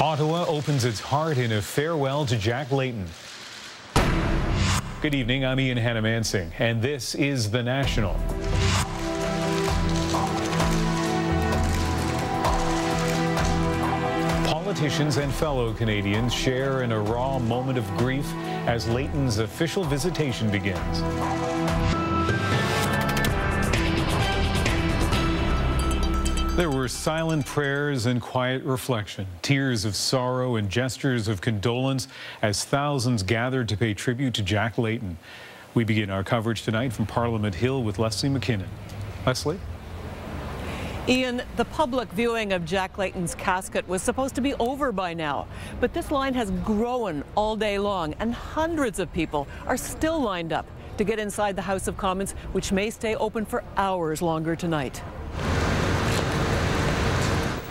Ottawa opens its heart in a farewell to Jack Layton. Good evening, I'm Ian Hannamansing, and this is The National. Politicians and fellow Canadians share in a raw moment of grief as Layton's official visitation begins. There were silent prayers and quiet reflection, tears of sorrow and gestures of condolence as thousands gathered to pay tribute to Jack Layton. We begin our coverage tonight from Parliament Hill with Leslie McKinnon. Leslie? Ian, the public viewing of Jack Layton's casket was supposed to be over by now, but this line has grown all day long, and hundreds of people are still lined up to get inside the House of Commons, which may stay open for hours longer tonight.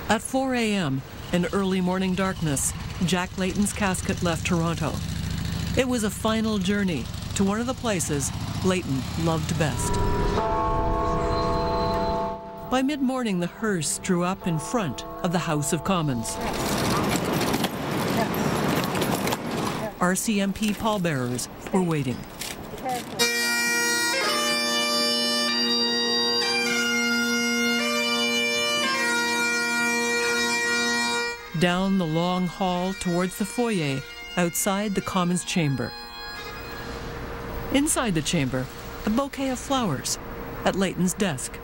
At 4 a.m., in early morning darkness, Jack Layton's casket left Toronto. It was a final journey to one of the places Layton loved best. By mid-morning, the hearse drew up in front of the House of Commons. RCMP pallbearers were waiting. Down the long hall towards the foyer outside the Commons chamber. Inside the chamber, a bouquet of flowers at Layton's desk.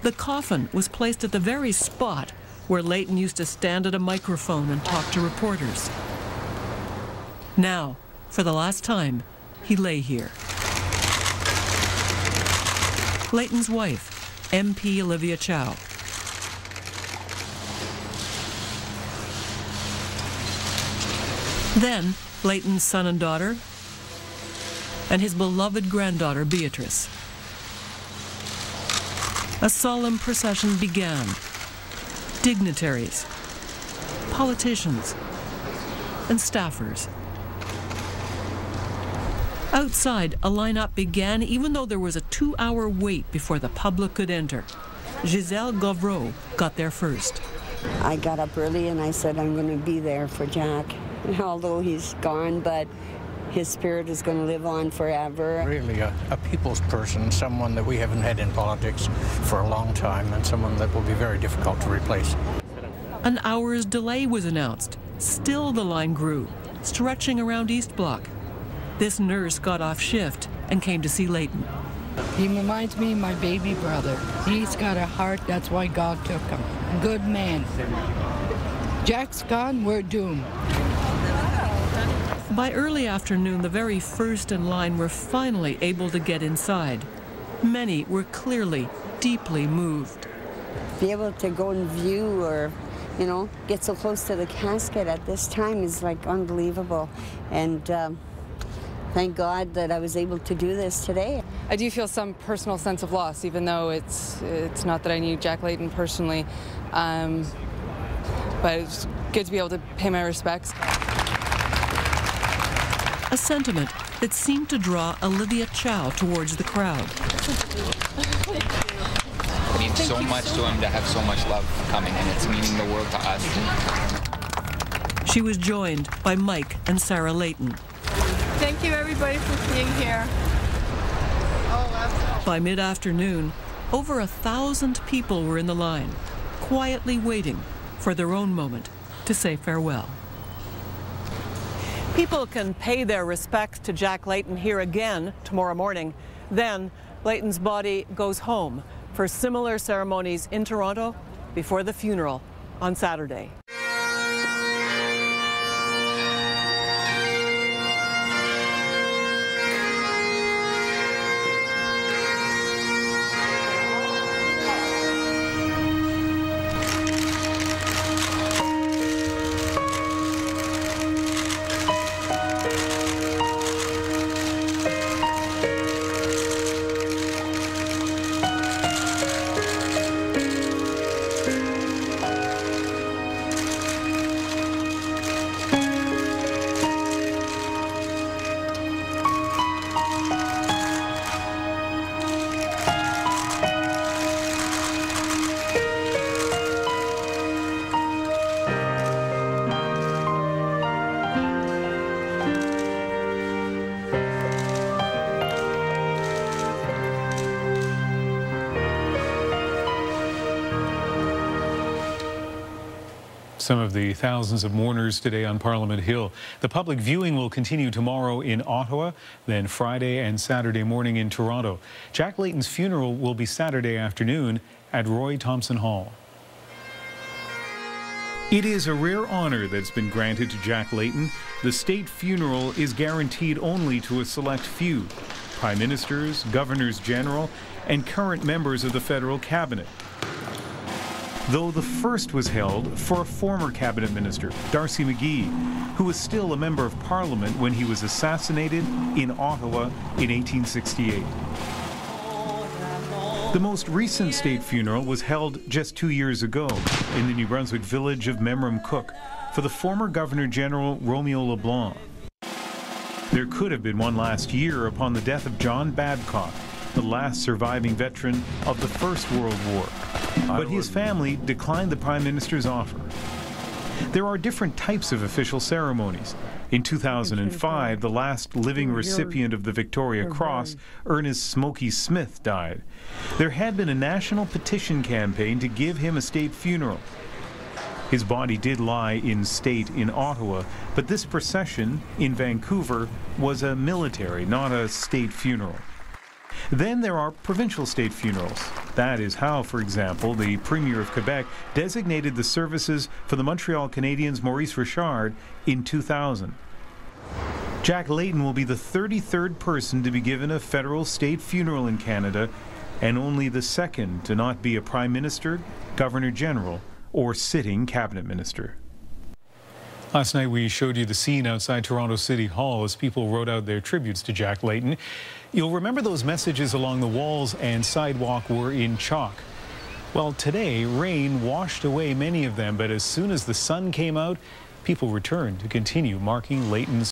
The coffin was placed at the very spot where Layton used to stand at a microphone and talk to reporters. Now, for the last time, he lay here. Layton's wife, MP Olivia Chow. Then, Layton's son and daughter, and his beloved granddaughter, Beatrice. A solemn procession began. Dignitaries, politicians, and staffers. Outside, a lineup began even though there was a 2-hour wait before the public could enter. Giselle Govreau got there first. I got up early and I said I'm going to be there for Jack. Although he's gone, but his spirit is going to live on forever. Really a people's person, someone that we haven't had in politics for a long time, and someone that will be very difficult to replace. An hour's delay was announced. Still the line grew, stretching around East Block. This nurse got off shift and came to see Layton. He reminds me of my baby brother. He's got a heart, that's why God took him. Good man. Jack's gone, we're doomed. By early afternoon, the very first in line were finally able to get inside. Many were clearly deeply moved. Be able to go and view or, get so close to the casket at this time is like unbelievable. And thank God that I was able to do this today. I do feel some personal sense of loss, even though it's not that I knew Jack Layton personally, but it's good to be able to pay my respects. A sentiment that seemed to draw Olivia Chow towards the crowd. It means so much to him to have so much love coming, and it's meaning the world to us. She was joined by Mike and Sarah Layton. Thank you, everybody, for being here. By mid-afternoon, over 1,000 people were in the line, quietly waiting for their own moment to say farewell. People can pay their respects to Jack Layton here again tomorrow morning. Then, Layton's body goes home for similar ceremonies in Toronto before the funeral on Saturday. Some of the thousands of mourners today on Parliament Hill. The public viewing will continue tomorrow in Ottawa, then Friday and Saturday morning in Toronto. Jack Layton's funeral will be Saturday afternoon at Roy Thompson Hall. It is a rare honor that's been granted to Jack Layton. The state funeral is guaranteed only to a select few: prime ministers, governors general, and current members of the federal cabinet. Though the first was held for a former cabinet minister, Darcy McGee, who was still a member of Parliament when he was assassinated in Ottawa in 1868. The most recent state funeral was held just 2 years ago in the New Brunswick village of Memram Cook for the former Governor-General Romeo LeBlanc. There could have been one last year upon the death of John Babcock, the last surviving veteran of the First World War. But his family declined the Prime Minister's offer. There are different types of official ceremonies. In 2005, the last living recipient of the Victoria Cross, Ernest Smokey Smith, died. There had been a national petition campaign to give him a state funeral. His body did lie in state in Ottawa, but this procession in Vancouver was a military, not a state funeral. Then there are provincial state funerals. That is how, for example, the Premier of Quebec designated the services for the Montreal Canadiens' Maurice Richard in 2000. Jack Layton will be the 33rd person to be given a federal state funeral in Canada, and only the second to not be a Prime Minister, Governor-General, or sitting Cabinet Minister. Last night we showed you the scene outside Toronto City Hall as people wrote out their tributes to Jack Layton. You'll remember those messages along the walls and sidewalk were in chalk. Well, today rain washed away many of them, but as soon as the sun came out, people returned to continue marking Layton's